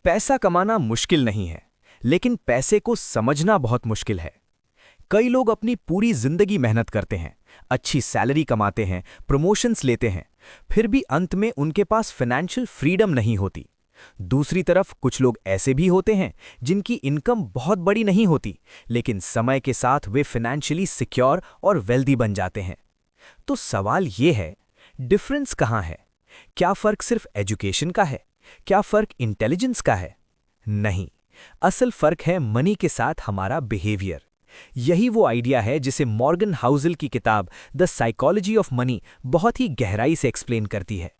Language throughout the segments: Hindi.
पैसा कमाना मुश्किल नहीं है, लेकिन पैसे को समझना बहुत मुश्किल है। कई लोग अपनी पूरी जिंदगी मेहनत करते हैं, अच्छी सैलरी कमाते हैं, प्रमोशंस लेते हैं, फिर भी अंत में उनके पास फाइनेंशियल फ्रीडम नहीं होती। दूसरी तरफ कुछ लोग ऐसे भी होते हैं जिनकी इनकम बहुत बड़ी नहीं होती, लेकिन समय के साथ वे फाइनेंशियली सिक्योर और वेल्दी बन जाते हैं। तो सवाल ये है, डिफरेंस कहाँ है? क्या फर्क सिर्फ एजुकेशन का है? क्या फर्क इंटेलिजेंस का है? नहीं, असल फर्क है मनी के साथ हमारा बिहेवियर। यही वो आइडिया है जिसे मॉर्गन हाउसल की किताब द साइकोलॉजी ऑफ मनी बहुत ही गहराई से एक्सप्लेन करती है।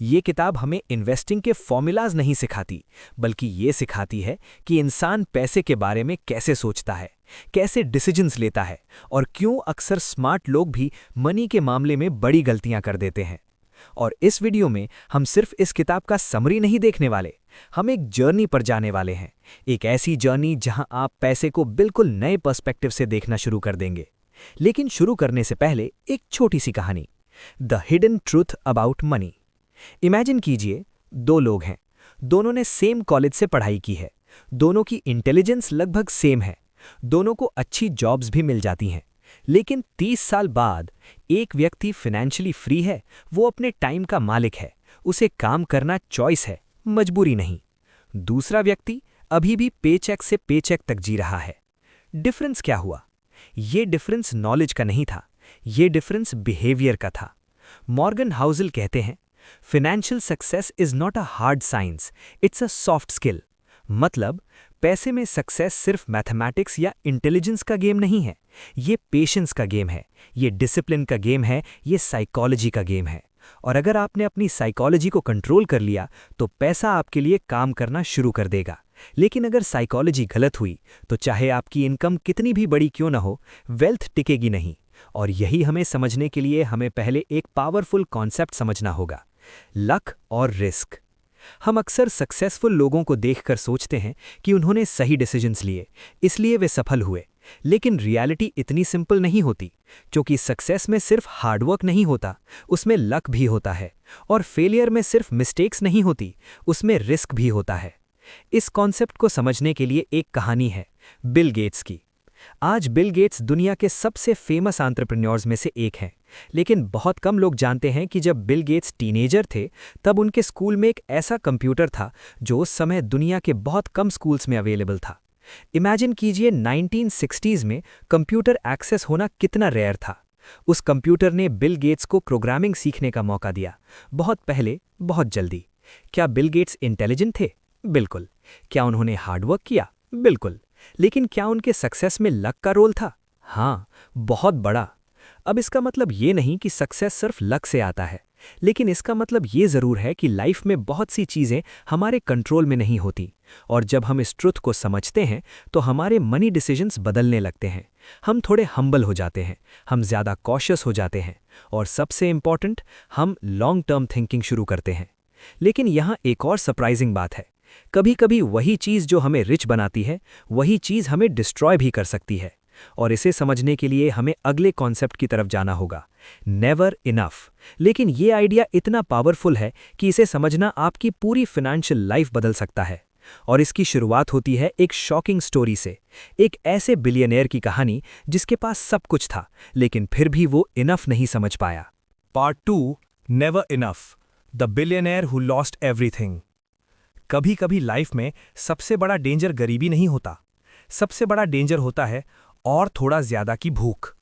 ये किताब हमें इन्वेस्टिंग के फॉर्मूलाज नहीं सिखाती, बल्कि ये सिखाती है कि इंसान पैसे के बारे में कैसे सोचता है, कैसे डिसीजंस लेता है और क्यों अक्सर स्मार्ट लोग भी मनी के मामले में बड़ी गलतियां कर देते हैं। और इस वीडियो में हम सिर्फ इस किताब का समरी नहीं देखने वाले, हम एक जर्नी पर जाने वाले हैं। एक ऐसी जर्नी जहां आप पैसे को बिल्कुल नए पर्सपेक्टिव से देखना शुरू कर देंगे। लेकिन शुरू करने से पहले एक छोटी सी कहानी, the hidden truth about money. Imagine कीजिए, दो लोग हैं, दोनों ने सेम कॉलेज से पढ़ाई की है, दोनों की इंटेलिजेंस लगभग सेम है, दोनों को अच्छी जॉब्स भी मिल जाती हैं। लेकिन 30 साल बाद एक व्यक्ति फाइनेंशियली फ्री है, वो अपने टाइम का मालिक है, उसे काम करना चॉइस है, मजबूरी नहीं। दूसरा व्यक्ति अभी भी पेचेक से पेचेक तक जी रहा है। डिफरेंस क्या हुआ? ये डिफरेंस नॉलेज का नहीं था, ये डिफरेंस बिहेवियर का था। मॉर्गन हाउसल कहते हैं, financial success is not a hard science, it's a soft skill. मतलब पैसे में सक्सेस सिर्फ मैथमेटिक्स या इंटेलिजेंस का गेम नहीं है, ये पेशेंस का गेम है, ये डिसिप्लिन का गेम है, ये साइकोलॉजी का गेम है। और अगर आपने अपनी साइकोलॉजी को कंट्रोल कर लिया तो पैसा आपके लिए काम करना शुरू कर देगा। लेकिन अगर साइकोलॉजी गलत हुई तो चाहे आपकी इनकम कितनी भी बड़ी क्यों ना हो, वेल्थ टिकेगी नहीं। और यही हमें समझने के लिए हमें पहले एक पावरफुल कॉन्सेप्ट समझना होगा, लक और रिस्क। हम अक्सर सक्सेसफुल लोगों को देखकर सोचते हैं कि उन्होंने सही डिसीजंस लिए, इसलिए वे सफल हुए। लेकिन रियलिटी इतनी सिंपल नहीं होती, क्योंकि सक्सेस में सिर्फ हार्डवर्क नहीं होता, उसमें लक भी होता है। और फेलियर में सिर्फ मिस्टेक्स नहीं होती, उसमें रिस्क भी होता है। इस कॉन्सेप्ट को समझने के लिए एक कहानी है, बिल गेट्स की। आज बिल गेट्स दुनिया के सबसे फेमस एंटरप्रेन्योर्स में से एक हैं। लेकिन बहुत कम लोग जानते हैं कि जब बिल गेट्स टीनेजर थे, तब उनके स्कूल में एक ऐसा कंप्यूटर था जो उस समय दुनिया के बहुत कम स्कूल्स में अवेलेबल था। इमेजिन कीजिए 1960s में कंप्यूटर एक्सेस होना कितना रेयर था। उस कंप्यूटर ने बिल गेट्स को प्रोग्रामिंग सीखने का मौका दिया, बहुत पहले, बहुत जल्दी। क्या बिल गेट्स इंटेलिजेंट थे? बिल्कुल। क्या उन्होंने हार्डवर्क किया? बिल्कुल। लेकिन क्या उनके सक्सेस में लक का रोल था? हाँ, बहुत बड़ा। अब इसका मतलब ये नहीं कि सक्सेस सिर्फ लक से आता है, लेकिन इसका मतलब ये ज़रूर है कि लाइफ में बहुत सी चीज़ें हमारे कंट्रोल में नहीं होती। और जब हम इस ट्रुथ को समझते हैं तो हमारे मनी डिसीजंस बदलने लगते हैं। हम थोड़े हम्बल हो जाते हैं, हम ज़्यादा कॉशियस हो जाते हैं, और सबसे इम्पॉर्टेंट, हम लॉन्ग टर्म थिंकिंग शुरू करते हैं। लेकिन यहाँ एक और सरप्राइजिंग बात है, कभी कभी वही चीज़ जो हमें रिच बनाती है, वही चीज़ हमें डिस्ट्रॉय भी कर सकती है। और इसे समझने के लिए हमें अगले कॉन्सेप्ट की तरफ जाना होगा, नेवर इनफ। लेकिन ये आइडिया इतना पावरफुल है कि इसे समझना आपकी पूरी फाइनेंशियल लाइफ बदल सकता है। और इसकी शुरुआत होती है एक शॉकिंग स्टोरी से, एक ऐसे बिलियनेयर की कहानी जिसके पास सब कुछ था, लेकिन फिर भी वो इनफ नहीं समझ पाया। Part 2, never enough, the billionaire who lost everything. कभी कभी लाइफ में सबसे बड़ा डेंजर गरीबी नहीं होता, सबसे बड़ा डेंजर होता है और थोड़ा ज्यादा की भूख।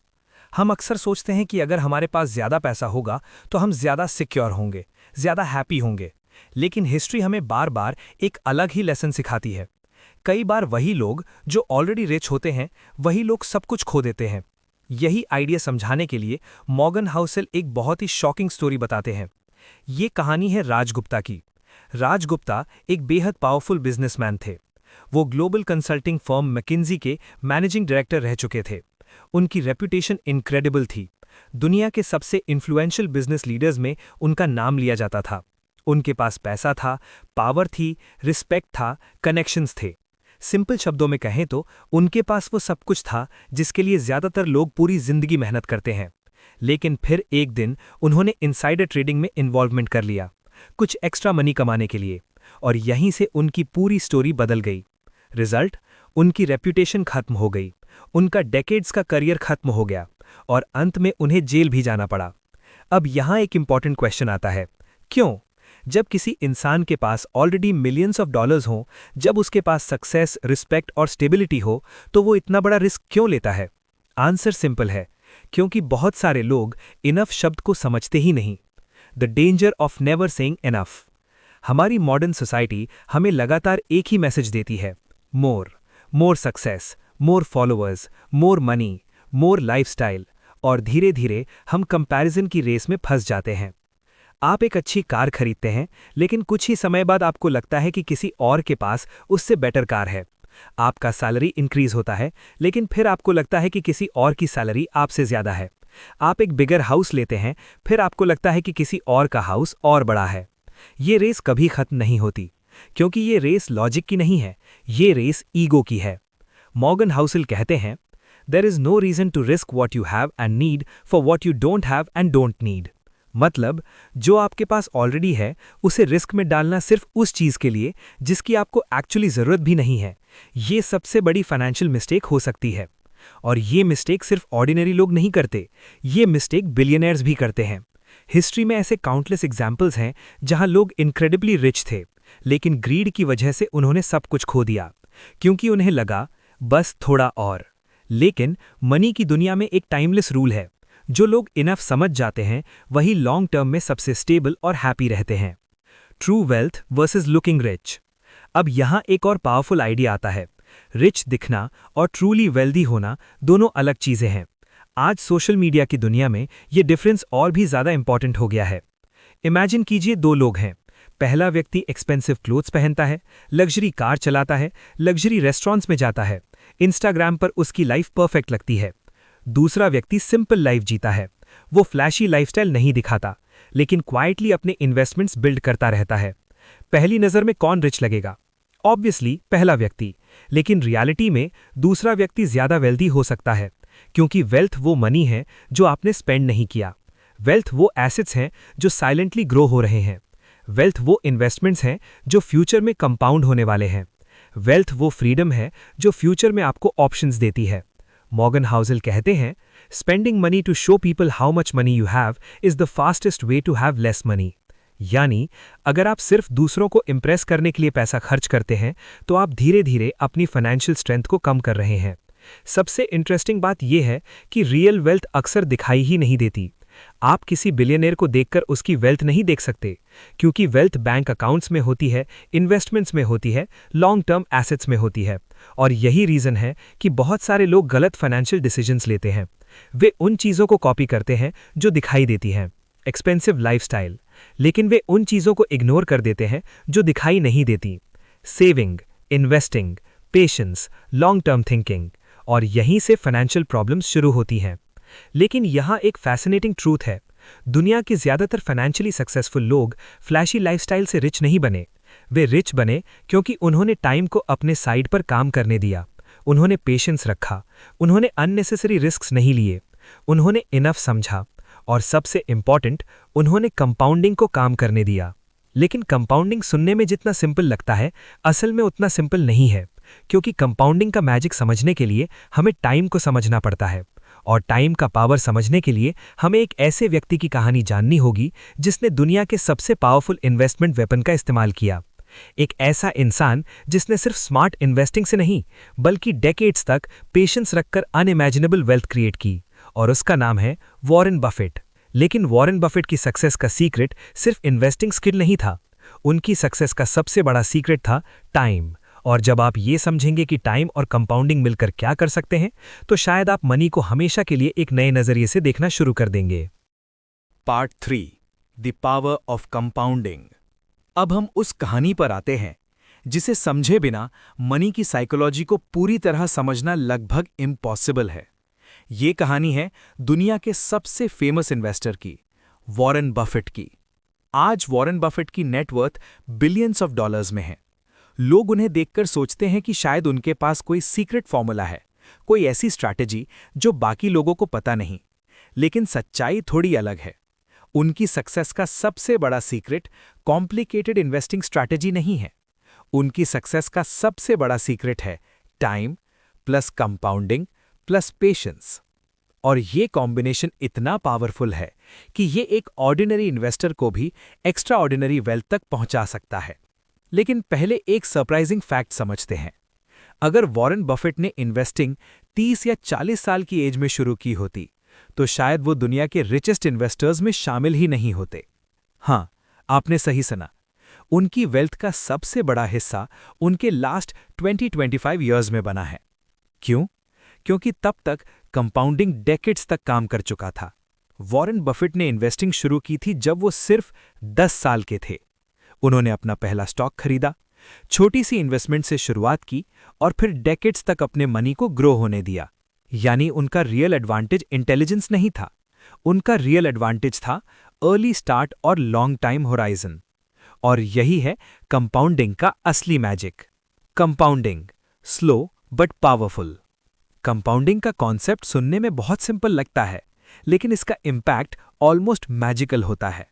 हम अक्सर सोचते हैं कि अगर हमारे पास ज्यादा पैसा होगा तो हम ज्यादा सिक्योर होंगे, ज्यादा हैप्पी होंगे। लेकिन हिस्ट्री हमें बार बार एक अलग ही लेसन सिखाती है। कई बार वही लोग जो ऑलरेडी रिच होते हैं, वही लोग सब कुछ खो देते हैं। यही आइडिया समझाने के लिए मॉर्गन हाउसल एक बहुत ही शॉकिंग स्टोरी बताते हैं। ये कहानी है राजगुप्ता की। राजगुप्ता एक बेहद पावरफुल बिजनेसमैन थे। वो ग्लोबल कंसल्टिंग फर्म मैकिन्जी के मैनेजिंग डायरेक्टर रह चुके थे। उनकी रेपुटेशन इनक्रेडिबल थी। दुनिया के सबसे इन्फ्लुएंशियल बिजनेस लीडर्स में उनका नाम लिया जाता था। उनके पास पैसा था, पावर थी, रिस्पेक्ट था, कनेक्शंस थे। सिंपल शब्दों में कहें तो उनके पास वो सब कुछ था जिसके लिए ज्यादातर लोग पूरी जिंदगी मेहनत करते हैं। लेकिन फिर एक दिन उन्होंने इनसाइडर ट्रेडिंग में इन्वॉल्वमेंट कर लिया, कुछ एक्स्ट्रा मनी कमाने के लिए। और यहीं से उनकी पूरी स्टोरी बदल गई। रिजल्ट, उनकी रेप्यूटेशन खत्म हो गई, उनका डेकेड्स का करियर खत्म हो गया और अंत में उन्हें जेल भी जाना पड़ा। अब यहां एक इंपॉर्टेंट क्वेश्चन आता है, क्यों? जब किसी इंसान के पास ऑलरेडी मिलियंस ऑफ डॉलर्स हों, जब उसके पास सक्सेस, रिस्पेक्ट और स्टेबिलिटी हो, तो वो इतना बड़ा रिस्क क्यों लेता है? आंसर सिंपल है, क्योंकि बहुत सारे लोग इनफ शब्द को समझते ही नहीं। The danger of never saying enough. हमारी मॉडर्न सोसाइटी हमें लगातार एक ही मैसेज देती है, मोर सक्सेस, मोर फॉलोअर्स, मोर मनी, मोर लाइफस्टाइल, और धीरे धीरे हम कंपैरिजन की रेस में फंस जाते हैं। आप एक अच्छी कार खरीदते हैं, लेकिन कुछ ही समय बाद आपको लगता है कि किसी और के पास उससे बेटर कार है। आपका सैलरी इंक्रीज होता है, लेकिन फिर आपको लगता है कि किसी और की सैलरी आपसे ज्यादा है। आप एक बिगर हाउस लेते हैं, फिर आपको लगता है कि किसी और का हाउस और बड़ा है। ये रेस कभी खत्म नहीं होती, क्योंकि ये रेस लॉजिक की नहीं है, ये रेस ईगो की है। मॉर्गन हाउसेल कहते हैं, there is no reason to risk what you have and need for what you don't have and don't need. मतलब, जो आपके पास ऑलरेडी है उसे रिस्क में डालना सिर्फ उस चीज के लिए जिसकी आपको एक्चुअली जरूरत भी नहीं है, ये सबसे बड़ी फाइनेंशियल मिस्टेक हो सकती है। और ये मिस्टेक सिर्फ ऑर्डिनरी लोग नहीं करते, ये मिस्टेक बिलियनर्स भी करते हैं। हिस्ट्री में ऐसे काउंटलेस एग्जाम्पल्स हैं जहां लोग इनक्रेडिबली रिच थे, लेकिन ग्रीड की वजह से उन्होंने सब कुछ खो दिया, क्योंकि उन्हें लगा बस थोड़ा और। लेकिन मनी की दुनिया में एक टाइमलेस रूल है, जो लोग इनफ समझ जाते हैं वही लॉन्ग टर्म में सबसे स्टेबल और हैप्पी रहते हैं। True wealth versus looking rich. अब यहां एक और पावरफुल आइडिया आता है। रिच दिखना और ट्रूली वेल्दी होना दोनों अलग चीजें हैं। आज सोशल मीडिया की दुनिया में ये डिफरेंस और भी ज्यादा इंपॉर्टेंट हो गया है। इमेजिन कीजिए, दो लोग हैं। पहला व्यक्ति एक्सपेंसिव क्लोथ्स पहनता है, लग्जरी कार चलाता है, लग्जरी रेस्टोरेंट्स में जाता है, इंस्टाग्राम पर उसकी लाइफ परफेक्ट लगती है। दूसरा व्यक्ति सिंपल लाइफ जीता है, वो फ्लैशी लाइफस्टाइल नहीं दिखाता, लेकिन क्वाइटली अपने इन्वेस्टमेंट्स बिल्ड करता रहता है। पहली नज़र में कौन रिच लगेगा? ऑब्वियसली पहला व्यक्ति, लेकिन रियलिटी में दूसरा व्यक्ति ज्यादा वेल्दी हो सकता है, क्योंकि वेल्थ वो मनी है जो आपने स्पेंड नहीं किया। वेल्थ वो एसेट्स हैं जो साइलेंटली ग्रो हो रहे हैं। वेल्थ वो इन्वेस्टमेंट्स हैं जो फ्यूचर में कंपाउंड होने वाले हैं। वेल्थ वो फ्रीडम है जो फ्यूचर में आपको ऑप्शंस देती है। मॉर्गन हाउसेल कहते हैं, spending money to show people how much money you have is the fastest way to have less money. यानी अगर आप सिर्फ दूसरों को इम्प्रेस करने के लिए पैसा खर्च करते हैं, तो आप धीरे धीरे अपनी फाइनेंशियल स्ट्रेंथ को कम कर रहे हैं। सबसे इंटरेस्टिंग बात यह है कि रियल वेल्थ अक्सर दिखाई ही नहीं देती। आप किसी बिलियनियर को देखकर उसकी वेल्थ नहीं देख सकते, क्योंकि वेल्थ बैंक अकाउंट्स में होती है, इन्वेस्टमेंट्स में होती है, लॉन्ग टर्म एसेट्स में होती है। और यही रीजन है कि बहुत सारे लोग गलत फाइनेंशियल डिसीजंस लेते हैं। वे उन चीज़ों को कॉपी करते हैं जो दिखाई देती हैं, एक्सपेंसिव लाइफस्टाइल, लेकिन वे उन चीज़ों को इग्नोर कर देते हैं जो दिखाई नहीं देती, saving, investing, patience, long term thinking. और यहीं से फाइनेंशियल प्रॉब्लम्स शुरू होती हैं। लेकिन यहाँ एक फैसिनेटिंग ट्रूथ है, दुनिया के ज्यादातर फाइनेंशियली सक्सेसफुल लोग फ्लैशी लाइफस्टाइल से रिच नहीं बने। वे रिच बने क्योंकि उन्होंने टाइम को अपने साइड पर काम करने दिया, उन्होंने पेशेंस रखा, उन्होंने अननेसेसरी रिस्क्स नहीं लिए, उन्होंने इनफ समझा, और सबसे इंपॉर्टेंट, उन्होंने कंपाउंडिंग को काम करने दिया। लेकिन कंपाउंडिंग सुनने में जितना सिंपल लगता है, असल में उतना सिंपल नहीं है, क्योंकि कंपाउंडिंग का मैजिक समझने के लिए हमें टाइम को समझना पड़ता है, और टाइम का पावर समझने के लिए हमें एक ऐसे व्यक्ति की कहानी जाननी होगी जिसने दुनिया के सबसे पावरफुल इन्वेस्टमेंट वेपन का इस्तेमाल किया। एक ऐसा इंसान जिसने सिर्फ स्मार्ट इन्वेस्टिंग से नहीं, बल्कि डेकेड्स तक पेशेंस रखकर अनइमेजिनेबल वेल्थ क्रिएट की, और उसका नाम है वॉरेन बफेट। लेकिन वॉरेन बफेट की सक्सेस का सीक्रेट सिर्फ इन्वेस्टिंग स्किल नहीं था, उनकी सक्सेस का सबसे बड़ा सीक्रेट था टाइम। और जब आप ये समझेंगे कि टाइम और कंपाउंडिंग मिलकर क्या कर सकते हैं, तो शायद आप मनी को हमेशा के लिए एक नए नजरिए से देखना शुरू कर देंगे। Part 3, the power of compounding. अब हम उस कहानी पर आते हैं जिसे समझे बिना मनी की साइकोलॉजी को पूरी तरह समझना लगभग इम्पॉसिबल है। ये कहानी है दुनिया के सबसे फेमस इन्वेस्टर की, वॉरेन बफेट की। आज वॉरेन बफेट की नेटवर्थ बिलियंस ऑफ डॉलर्स में है। लोग उन्हें देखकर सोचते हैं कि शायद उनके पास कोई सीक्रेट फॉर्मूला है, कोई ऐसी स्ट्रैटेजी जो बाकी लोगों को पता नहीं। लेकिन सच्चाई थोड़ी अलग है। उनकी सक्सेस का सबसे बड़ा सीक्रेट कॉम्प्लिकेटेड इन्वेस्टिंग स्ट्रैटेजी नहीं है। उनकी सक्सेस का सबसे बड़ा सीक्रेट है time plus compounding plus patience. और ये कॉम्बिनेशन इतना पावरफुल है कि ये एक ऑर्डिनरी इन्वेस्टर को भी एक्स्ट्रा ऑर्डिनरी वेल्थ तक पहुंचा सकता है। लेकिन पहले एक सरप्राइजिंग फैक्ट समझते हैं। अगर वॉरेन बफेट ने इन्वेस्टिंग 30 या 40 साल की एज में शुरू की होती तो शायद वो दुनिया के रिचेस्ट इन्वेस्टर्स में शामिल ही नहीं होते। हाँ, आपने सही सुना। उनकी वेल्थ का सबसे बड़ा हिस्सा उनके लास्ट 20-25 ईयर्स में बना है। क्यों? क्योंकि तब तक कंपाउंडिंग डेकेड्स तक काम कर चुका था। वॉरेन बफेट ने इन्वेस्टिंग शुरू की थी जब वो सिर्फ 10 साल के थे। उन्होंने अपना पहला स्टॉक खरीदा, छोटी सी इन्वेस्टमेंट से शुरुआत की और फिर डेकेड्स तक अपने मनी को ग्रो होने दिया। यानी उनका रियल एडवांटेज इंटेलिजेंस नहीं था, उनका रियल एडवांटेज था अर्ली स्टार्ट और लॉन्ग टाइम होराइजन। और यही है कंपाउंडिंग का असली magic. Compounding, slow but powerful. Compounding का कॉन्सेप्ट सुनने में बहुत सिंपल लगता है, लेकिन इसका इम्पैक्ट ऑलमोस्ट मैजिकल होता है।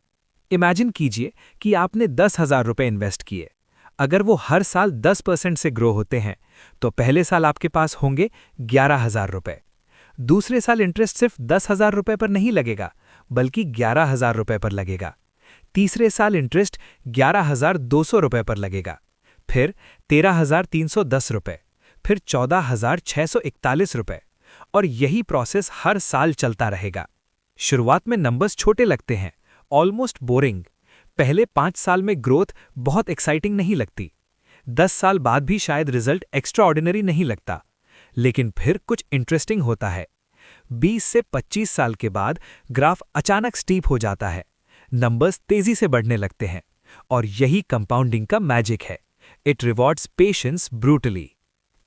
इमेजिन कीजिए कि आपने 10,000 रुपये इन्वेस्ट किए। अगर वो हर साल 10% से ग्रो होते हैं तो पहले साल आपके पास होंगे 11,000 रुपये। दूसरे साल इंटरेस्ट सिर्फ 10,000 रुपये पर नहीं लगेगा, बल्कि 11,000 रुपये पर लगेगा। तीसरे साल इंटरेस्ट 11,200 रुपये पर लगेगा, फिर 13,310 रुपये, फिर 14,641 रुपये। और यही प्रोसेस हर साल चलता रहेगा। शुरुआत में नंबर्स छोटे लगते हैं, ऑलमोस्ट बोरिंग। पहले 5 साल में ग्रोथ बहुत एक्साइटिंग नहीं लगती। 10 साल बाद भी शायद रिजल्ट एक्स्ट्रा ऑर्डिनरी नहीं लगता। लेकिन फिर कुछ इंटरेस्टिंग होता है। 20 से 25 साल के बाद ग्राफ अचानक स्टीप हो जाता है, नंबर्स तेजी से बढ़ने लगते हैं। और यही कंपाउंडिंग का मैजिक है। It rewards patience brutally.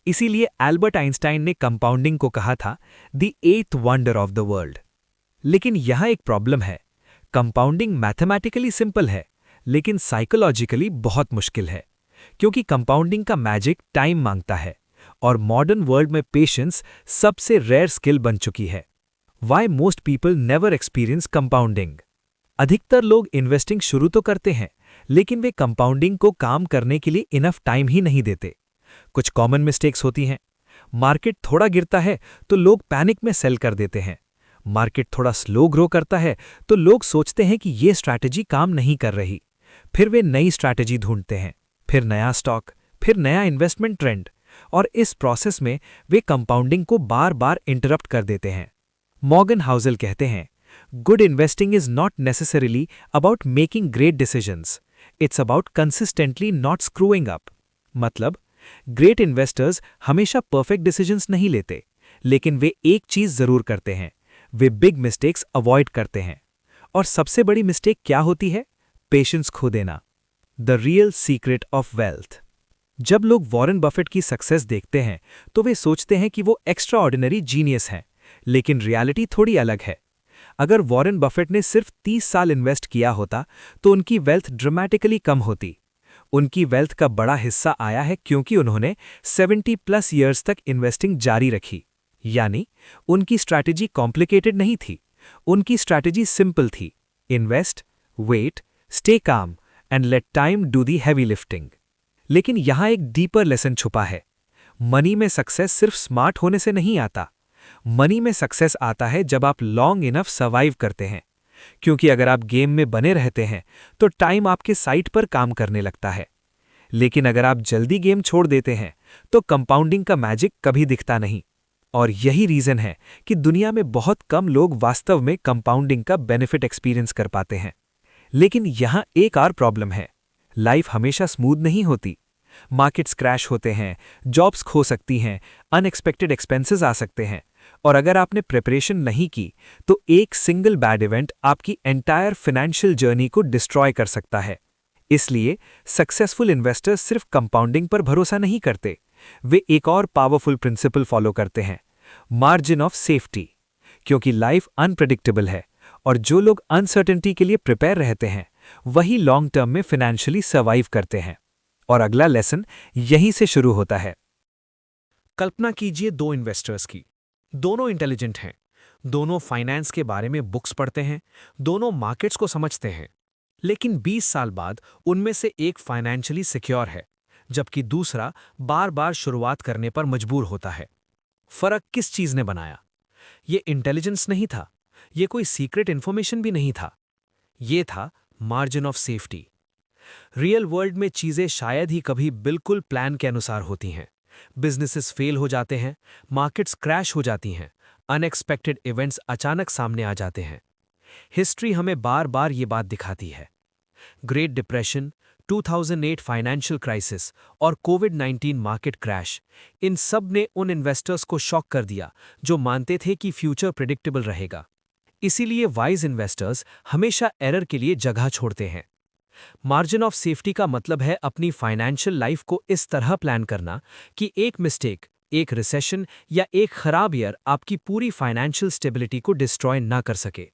इसीलिए एल्बर्ट आइंस्टाइन ने कंपाउंडिंग को कहा था the 8th wonder of the world. लेकिन यहां एक प्रॉब्लम है। कंपाउंडिंग मैथमेटिकली सिंपल है, लेकिन साइकोलॉजिकली बहुत मुश्किल है। क्योंकि कंपाउंडिंग का मैजिक टाइम मांगता है, और मॉडर्न वर्ल्ड में पेशेंस सबसे रेयर स्किल बन चुकी है। Why most people never experience compounding? अधिकतर लोग इन्वेस्टिंग शुरू तो करते हैं, लेकिन वे कंपाउंडिंग को काम करने के लिए इनफ टाइम ही नहीं देते। कुछ कॉमन मिस्टेक्स होती हैं। मार्केट थोड़ा गिरता है तो लोग पैनिक में सेल कर देते हैं। मार्केट थोड़ा स्लो ग्रो करता है तो लोग सोचते हैं कि ये स्ट्रैटेजी काम नहीं कर रही। फिर वे नई स्ट्रैटेजी ढूंढते हैं, फिर नया स्टॉक, फिर नया इन्वेस्टमेंट ट्रेंड। और इस प्रोसेस में वे कंपाउंडिंग को बार बार इंटरप्ट कर देते हैं। मॉर्गन हाउसेल कहते हैं, good investing is not necessarily about making great decisions, it's about consistently not screwing up. मतलब ग्रेट इन्वेस्टर्स हमेशा परफेक्ट डिसीजंस नहीं लेते, लेकिन वे एक चीज जरूर करते हैं, वे बिग मिस्टेक्स अवॉइड करते हैं। और सबसे बड़ी मिस्टेक क्या होती है? पेशेंस खो देना। The real secret of wealth. जब लोग वॉरेन बफेट की सक्सेस देखते हैं तो वे सोचते हैं कि वो एक्स्ट्रा ऑर्डिनरी जीनियस हैं, लेकिन रियलिटी थोड़ी अलग है। अगर वॉरेन बफेट ने सिर्फ 30 साल इन्वेस्ट किया होता तो उनकी वेल्थ ड्रामेटिकली कम होती। उनकी वेल्थ का बड़ा हिस्सा आया है क्योंकि उन्होंने 70+ ईयर्स तक इन्वेस्टिंग जारी रखी। यानी उनकी स्ट्रैटेजी कॉम्प्लिकेटेड नहीं थी, उनकी स्ट्रैटेजी सिंपल थी। Invest, wait, stay calm and let time do the heavy lifting. लेकिन यहां एक डीपर लेसन छुपा है। मनी में सक्सेस सिर्फ स्मार्ट होने से नहीं आता। मनी में सक्सेस आता है जब आप लॉन्ग इनफ सर्वाइव करते हैं। क्योंकि अगर आप गेम में बने रहते हैं तो टाइम आपके साइड पर काम करने लगता है। लेकिन अगर आप जल्दी गेम छोड़ देते हैं तो कंपाउंडिंग का मैजिक कभी दिखता नहीं। और यही रीजन है कि दुनिया में बहुत कम लोग वास्तव में कंपाउंडिंग का बेनिफिट एक्सपीरियंस कर पाते हैं। लेकिन यहां एक और प्रॉब्लम है। लाइफ हमेशा स्मूथ नहीं होती। मार्केट्स क्रैश होते हैं, जॉब्स खो सकती हैं, अनएक्सपेक्टेड एक्सपेंसेस आ सकते हैं। और अगर आपने प्रिपरेशन नहीं की तो एक सिंगल बैड इवेंट आपकी एंटायर फाइनेंशियल जर्नी को डिस्ट्रॉय कर सकता है। इसलिए सक्सेसफुल इन्वेस्टर्स सिर्फ कंपाउंडिंग पर भरोसा नहीं करते, वे एक और पावरफुल प्रिंसिपल फॉलो करते हैं, मार्जिन ऑफ सेफ्टी। क्योंकि लाइफ अनप्रेडिक्टेबल है और जो लोग अनसर्टेनिटी के लिए प्रिपेयर रहते हैं वही लॉन्ग टर्म में फाइनेंशियली सर्वाइव करते हैं। और अगला लेसन यहीं से शुरू होता है। कल्पना कीजिए 2 इन्वेस्टर्स की। दोनों इंटेलिजेंट हैं, दोनों फाइनेंस के बारे में बुक्स पढ़ते हैं, दोनों मार्केट्स को समझते हैं, लेकिन 20 साल बाद उनमें से एक फाइनेंशियली सिक्योर है, जबकि दूसरा बार बार शुरुआत करने पर मजबूर होता है। फर्क किस चीज ने बनाया? ये इंटेलिजेंस नहीं था, ये कोई सीक्रेट इंफॉर्मेशन भी नहीं था, ये था margin of safety. Real world में चीजें शायद ही कभी बिल्कुल प्लान के अनुसार होती हैं। बिजनेसेस फेल हो जाते हैं, मार्केट्स क्रैश हो जाती हैं, अनएक्सपेक्टेड इवेंट्स अचानक सामने आ जाते हैं। हिस्ट्री हमें बार बार ये बात दिखाती है। ग्रेट डिप्रेशन, 2008 फाइनेंशियल क्राइसिस और कोविड-19 मार्केट क्रैश, इन सब ने उन इन्वेस्टर्स को शॉक कर दिया जो मानते थे कि फ्यूचर प्रिडिक्टेबल रहेगा। इसीलिए वाइज इन्वेस्टर्स हमेशा एरर के लिए जगह छोड़ते हैं। मार्जिन ऑफ सेफ्टी का मतलब है अपनी फाइनेंशियल लाइफ को इस तरह प्लान करना कि एक मिस्टेक, एक रिसेशन या एक खराब ईयर आपकी पूरी फाइनेंशियल स्टेबिलिटी को डिस्ट्रॉय ना कर सके।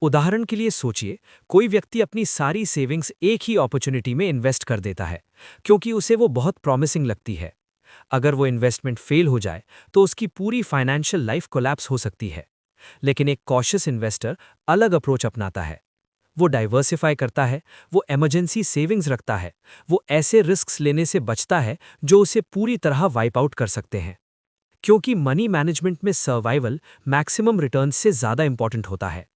उदाहरण के लिए सोचिए, कोई व्यक्ति अपनी सारी सेविंग्स एक ही अपॉर्चुनिटी में इन्वेस्ट कर देता है क्योंकि उसे वो बहुत प्रॉमिसिंग लगती है। अगर वो इन्वेस्टमेंट फेल हो जाए तो उसकी पूरी फाइनेंशियल लाइफ कोलैप्स हो सकती है। लेकिन एक कॉशियस इन्वेस्टर अलग अप्रोच अपनाता है। वो डाइवर्सिफाई करता है, वो इमरजेंसी सेविंग्स रखता है, वो ऐसे रिस्क्स लेने से बचता है जो उसे पूरी तरह वाइप आउट कर सकते हैं। क्योंकि मनी मैनेजमेंट में सर्वाइवल मैक्सिमम रिटर्न्स से ज़्यादा इंपॉर्टेंट होता है।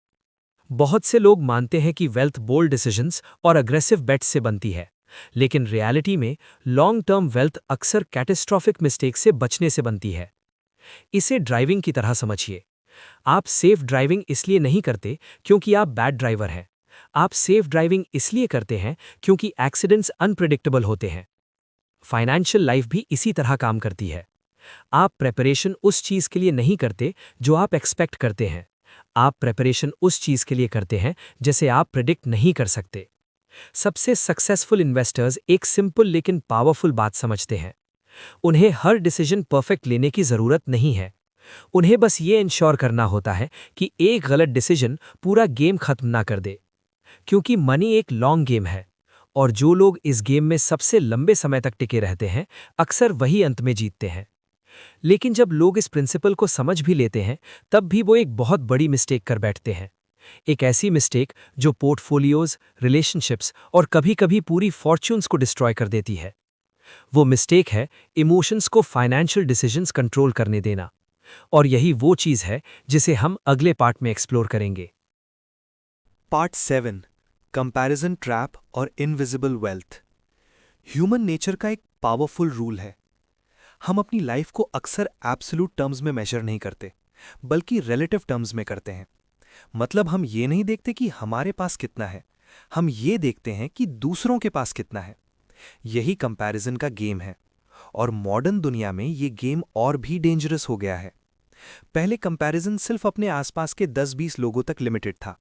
बहुत से लोग मानते हैं कि वेल्थ बोल्ड डिसीजंस और अग्रेसिव बेट्स से बनती है, लेकिन रियलिटी में लॉन्ग टर्म वेल्थ अक्सर कैटेस्ट्रॉफिक मिस्टेक से बचने से बनती है। इसे ड्राइविंग की तरह समझिए। आप सेफ ड्राइविंग इसलिए नहीं करते क्योंकि आप बैड ड्राइवर हैं। आप सेफ ड्राइविंग इसलिए करते हैं क्योंकि एक्सीडेंट्स अनप्रेडिक्टेबल होते हैं। फाइनेंशियल लाइफ भी इसी तरह काम करती है। आप प्रेपरेशन उस चीज़ के लिए नहीं करते जो आप एक्सपेक्ट करते हैं। आप प्रेपरेशन उस चीज़ के लिए करते हैं जिसे आप प्रिडिक्ट नहीं कर सकते। सबसे सक्सेसफुल इन्वेस्टर्स एक सिंपल लेकिन पावरफुल बात समझते हैं। उन्हें हर डिसीजन परफेक्ट लेने की ज़रूरत नहीं है। उन्हें बस ये इंश्योर करना होता है कि एक गलत डिसीजन पूरा गेम खत्म ना कर दे। क्योंकि मनी एक लॉन्ग गेम है और जो लोग इस गेम में सबसे लंबे समय तक टिके रहते हैं, अक्सर वही अंत में जीतते हैं। लेकिन जब लोग इस प्रिंसिपल को समझ भी लेते हैं, तब भी वो एक बहुत बड़ी मिस्टेक कर बैठते हैं। एक ऐसी मिस्टेक जो पोर्टफोलियोज, रिलेशनशिप्स और कभी-कभी पूरी फॉर्च्यून्स को डिस्ट्रॉय कर देती है। वो मिस्टेक है इमोशंस को फाइनेंशियल डिसीजंस कंट्रोल करने देना। और यही वो चीज़ है जिसे हम अगले पार्ट में एक्सप्लोर करेंगे। पार्ट 7, कंपैरिजन ट्रैप और इनविजिबल वेल्थ। ह्यूमन नेचर का एक पावरफुल रूल है। हम अपनी लाइफ को अक्सर एब्सोल्यूट टर्म्स में मेजर नहीं करते, बल्कि रिलेटिव टर्म्स में करते हैं। मतलब हम ये नहीं देखते कि हमारे पास कितना है, हम ये देखते हैं कि दूसरों के पास कितना है। यही कंपैरिजन का गेम है, और मॉडर्न दुनिया में ये गेम और भी डेंजरस हो गया है। पहले कंपैरिजन सिर्फ अपने आसपास के 10-20 लोगों तक लिमिटेड था।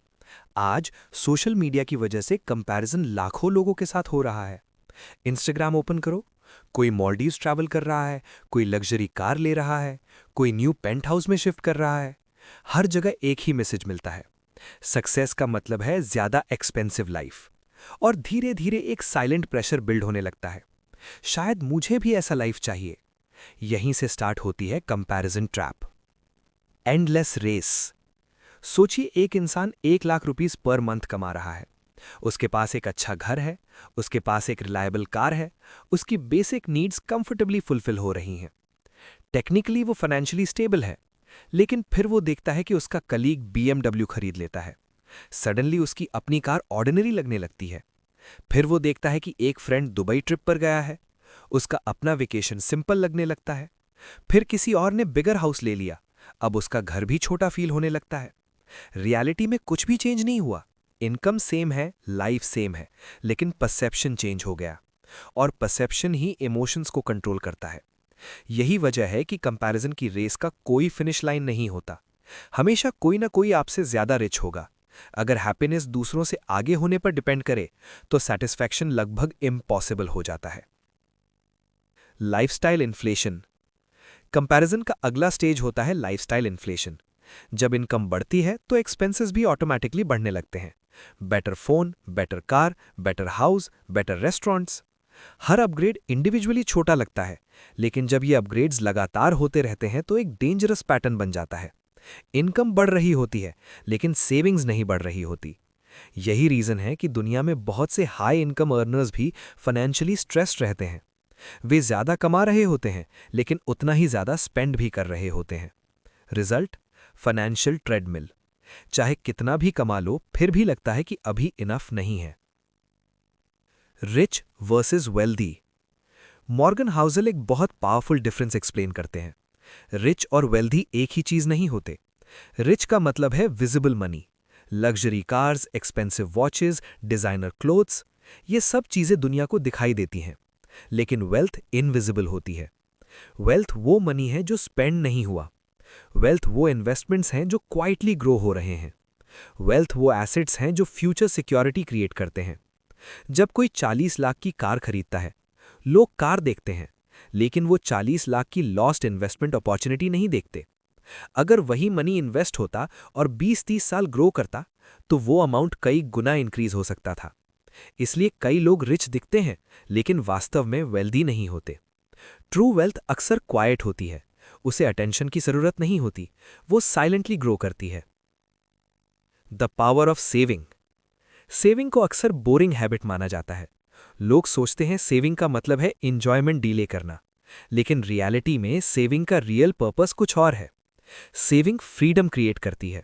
आज सोशल मीडिया की वजह से कंपैरिजन लाखों लोगों के साथ हो रहा है। इंस्टाग्राम ओपन करो, कोई मालदीव्स ट्रैवल कर रहा है, कोई लग्जरी कार ले रहा है, कोई न्यू पेंट हाउस में शिफ्ट कर रहा है। हर जगह एक ही मैसेज मिलता है, सक्सेस का मतलब है ज्यादा एक्सपेंसिव लाइफ। और धीरे धीरे एक साइलेंट प्रेशर बिल्ड होने लगता है, शायद मुझे भी ऐसा लाइफ चाहिए। यहीं से स्टार्ट होती है कंपैरिजन ट्रैप। Endless race. सोचिए, एक इंसान 1 लाख रुपीस पर मंथ कमा रहा है, उसके पास एक अच्छा घर है, उसके पास एक रिलायबल कार है, उसकी बेसिक नीड्स कंफर्टेबली फुलफिल हो रही हैं। टेक्निकली वो फाइनेंशियली स्टेबल है, लेकिन फिर वो देखता है कि उसका कलीग BMW खरीद लेता है। सडनली उसकी अपनी कार ऑर्डिनरी लगने लगती है। फिर वो देखता है कि एक फ्रेंड दुबई ट्रिप पर गया है, उसका अपना वेकेशन सिंपल लगने लगता है। फिर किसी और ने बिगर हाउस ले लिया, अब उसका घर भी छोटा फील होने लगता है। रियलिटी में कुछ भी चेंज नहीं हुआ, इनकम सेम है, लाइफ सेम है, लेकिन परसेप्शन चेंज हो गया। और परसेप्शन ही इमोशंस को कंट्रोल करता है। यही वजह है कि कंपैरिजन की रेस का कोई फिनिश लाइन नहीं होता। हमेशा कोई ना कोई आपसे ज्यादा रिच होगा। अगर हैप्पीनेस दूसरों से आगे होने पर डिपेंड करे तो सैटिस्फैक्शन लगभग इम्पॉसिबल हो जाता है। Lifestyle inflation. कंपैरिजन का अगला स्टेज होता है लाइफस्टाइल इन्फ्लेशन। जब इनकम बढ़ती है तो एक्सपेंसेस भी ऑटोमेटिकली बढ़ने लगते हैं। Better phone, better car, better house, better restaurants. हर अपग्रेड इंडिविजुअली छोटा लगता है, लेकिन जब ये अपग्रेड्स लगातार होते रहते हैं तो एक डेंजरस पैटर्न बन जाता है। इनकम बढ़ रही होती है, लेकिन सेविंग्स नहीं बढ़ रही होती। यही रीज़न है कि दुनिया में बहुत से हाई इनकम अर्नर्स भी फाइनेंशियली स्ट्रेस्ड रहते हैं। वे ज़्यादा कमा रहे होते हैं, लेकिन उतना ही ज़्यादा स्पेंड भी कर रहे होते हैं। Result, financial treadmill. चाहे कितना भी कमा लो, फिर भी लगता है कि अभी इनफ नहीं है। Rich versus wealthy. Morgan Housel एक बहुत पावरफुल डिफरेंस एक्सप्लेन करते हैं। रिच और वेल्दी एक ही चीज नहीं होते। रिच का मतलब है visible money, luxury cars, expensive watches, designer clothes, ये सब चीजें दुनिया को दिखाई देती हैं। लेकिन वेल्थ इनविजिबल होती है। वेल्थ वो मनी है जो स्पेंड नहीं हुआ। वेल्थ वो इन्वेस्टमेंट्स हैं जो क्वाइटली ग्रो हो रहे हैं। वेल्थ वो एसेट्स हैं जो फ्यूचर सिक्योरिटी क्रिएट करते हैं। जब कोई 40 लाख की कार खरीदता है, लोग कार देखते हैं, लेकिन वो 40 लाख की लॉस्ट इन्वेस्टमेंट अपॉर्चुनिटी नहीं देखते। अगर वही मनी इन्वेस्ट होता और 20-30 साल ग्रो करता, तो वो अमाउंट कई गुना इंक्रीज हो सकता था। इसलिए कई लोग रिच दिखते हैं, लेकिन वास्तव में वेल्दी नहीं होते। ट्रू वेल्थ अक्सर क्वाइट होती है, उसे अटेंशन की जरूरत नहीं होती, वो साइलेंटली ग्रो करती है। The power of saving. Saving को अक्सर बोरिंग हैबिट माना जाता है। लोग सोचते हैं सेविंग का मतलब है एंजॉयमेंट डिले करना, लेकिन रियलिटी में सेविंग का रियल पर्पस कुछ और है। सेविंग फ्रीडम क्रिएट करती है।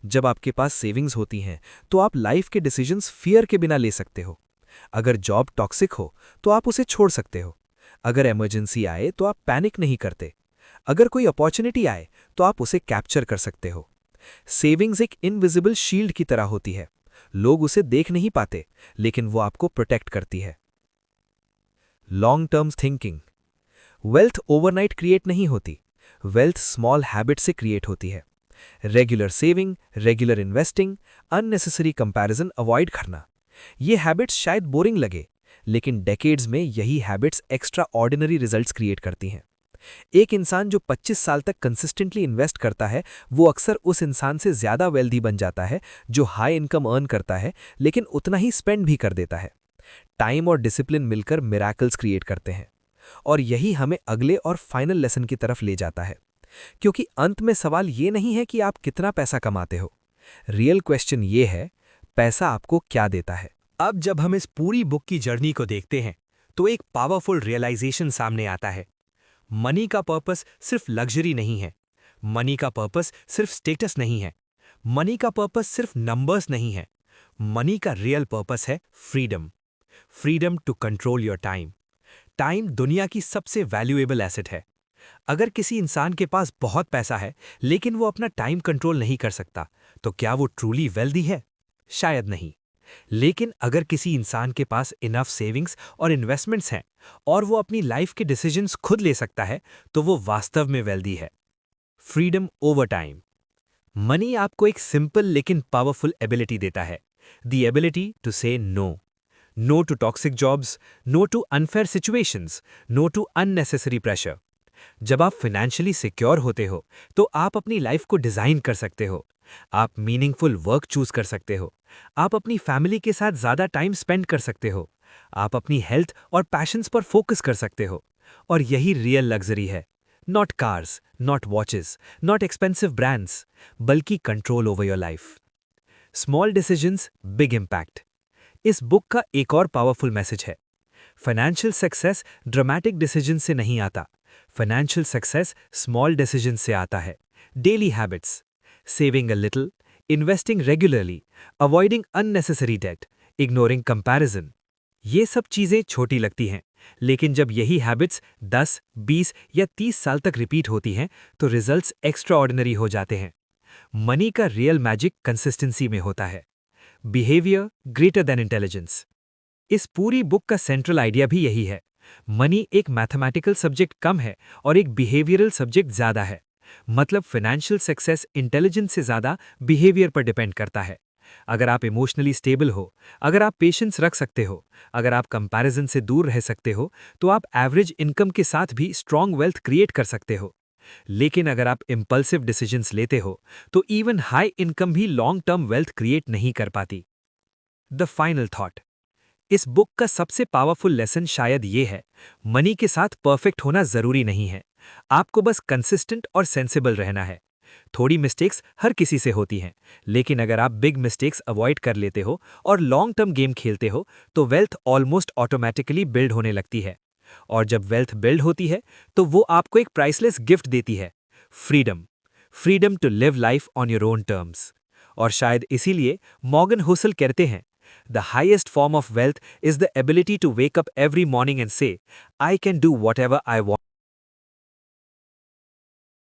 जब आपके पास सेविंग्स होती हैं, तो आप लाइफ के डिसीजंस फियर के बिना ले सकते हो। अगर जॉब टॉक्सिक हो, तो आप उसे छोड़ सकते हो। अगर इमरजेंसी आए, तो आप पैनिक नहीं करते। अगर कोई अपॉर्चुनिटी आए, तो आप उसे कैप्चर कर सकते हो। सेविंग्स एक इनविजिबल शील्ड की तरह होती है। लोग उसे देख नहीं पाते, लेकिन वो आपको प्रोटेक्ट करती है। Long term thinking. Wealth overnight create नहीं होती। वेल्थ स्मॉल हैबिट से क्रिएट होती है। Regular saving, regular investing, unnecessary comparison avoid करना। ये हैबिट्स शायद बोरिंग लगे, लेकिन डेकेड्स में यही habits extra ordinary results create करती हैं। एक इंसान जो 25 साल तक कंसिस्टेंटली इन्वेस्ट करता है, वो अक्सर उस इंसान से ज्यादा वेल्दी बन जाता है जो हाई इनकम अर्न करता है, लेकिन उतना ही स्पेंड भी कर देता है। टाइम और डिसिप्लिन मिलकर मिराकल्स क्रिएट करते हैं। और यही हमें अगले और फाइनल लेसन की तरफ ले जाता है, क्योंकि अंत में सवाल ये नहीं है कि आप कितना पैसा कमाते हो। रियल क्वेश्चन ये है, पैसा आपको क्या देता है। अब जब हम इस पूरी बुक की जर्नी को देखते हैं, तो एक पावरफुल रियलाइजेशन सामने आता है। मनी का पर्पस सिर्फ लग्जरी नहीं है। मनी का पर्पस सिर्फ स्टेटस नहीं है। मनी का पर्पस सिर्फ नंबर्स नहीं है। मनी का रियल पर्पस है freedom. Freedom to control your time. Time दुनिया की सबसे वैल्यूएबल एसेट है। अगर किसी इंसान के पास बहुत पैसा है, लेकिन वो अपना टाइम कंट्रोल नहीं कर सकता, तो क्या वो ट्रूली वेल्दी है? शायद नहीं। लेकिन अगर किसी इंसान के पास इनफ सेविंग्स और इन्वेस्टमेंट्स हैं और वो अपनी लाइफ के डिसीजंस खुद ले सकता है, तो वो वास्तव में वेल्दी है। Freedom over time. मनी आपको एक सिंपल लेकिन पावरफुल एबिलिटी देता है। The ability to say no. No to toxic jobs, no to unfair situations, no to unnecessary pressure. जब आप फाइनेंशियली सिक्योर होते हो, तो आप अपनी लाइफ को डिजाइन कर सकते हो। आप मीनिंगफुल वर्क चूज कर सकते हो। आप अपनी फैमिली के साथ ज्यादा टाइम स्पेंड कर सकते हो। आप अपनी हेल्थ और पैशंस पर फोकस कर सकते हो। और यही रियल लग्जरी है। Not cars, not watches, not expensive brands, बल्कि control over your life. Small decisions, big impact. इस बुक का एक और पावरफुल मैसेज है। फाइनेंशियल सक्सेस ड्रामेटिक डिसीजन से नहीं आता। फाइनेंशियल सक्सेस स्मॉल डिसीजन से आता है। Daily habits, saving a little, investing regularly, avoiding unnecessary debt, ignoring comparison. ये सब चीजें छोटी लगती हैं, लेकिन जब यही हैबिट्स 10, 20 या 30 साल तक रिपीट होती हैं, तो रिजल्ट्स एक्स्ट्रा ऑर्डिनरी हो जाते हैं। मनी का रियल मैजिक कंसिस्टेंसी में होता है। Behaviour greater than intelligence. इस पूरी बुक का सेंट्रल आइडिया भी यही है। मनी एक मैथमेटिकल सब्जेक्ट कम है और एक बिहेवियरल सब्जेक्ट ज्यादा है। मतलब फाइनेंशियल सक्सेस इंटेलिजेंस से ज्यादा बिहेवियर पर डिपेंड करता है। अगर आप इमोशनली स्टेबल हो, अगर आप पेशेंस रख सकते हो, अगर आप कंपैरिजन से दूर रह सकते हो, तो आप एवरेज इनकम के साथ भी स्ट्रॉन्ग वेल्थ क्रिएट कर सकते हो। लेकिन अगर आप इम्पल्सिव डिसीजंस लेते हो, तो इवन हाई इनकम भी लॉन्ग टर्म वेल्थ क्रिएट नहीं कर पाती। The final thought. इस बुक का सबसे पावरफुल लेसन शायद ये है, मनी के साथ परफेक्ट होना जरूरी नहीं है। आपको बस कंसिस्टेंट और सेंसिबल रहना है। थोड़ी मिस्टेक्स हर किसी से होती हैं, लेकिन अगर आप बिग मिस्टेक्स अवॉइड कर लेते हो और लॉन्ग टर्म गेम खेलते हो तो वेल्थ ऑलमोस्ट ऑटोमेटिकली बिल्ड होने लगती है। और जब वेल्थ बिल्ड होती है तो वो आपको एक प्राइसलेस गिफ्ट देती है, freedom. Freedom to live life on your own terms. और शायद इसीलिए मॉर्गन हुसल कहते हैं, the highest form of wealth is the ability to wake up every morning and say, I can do whatever I want.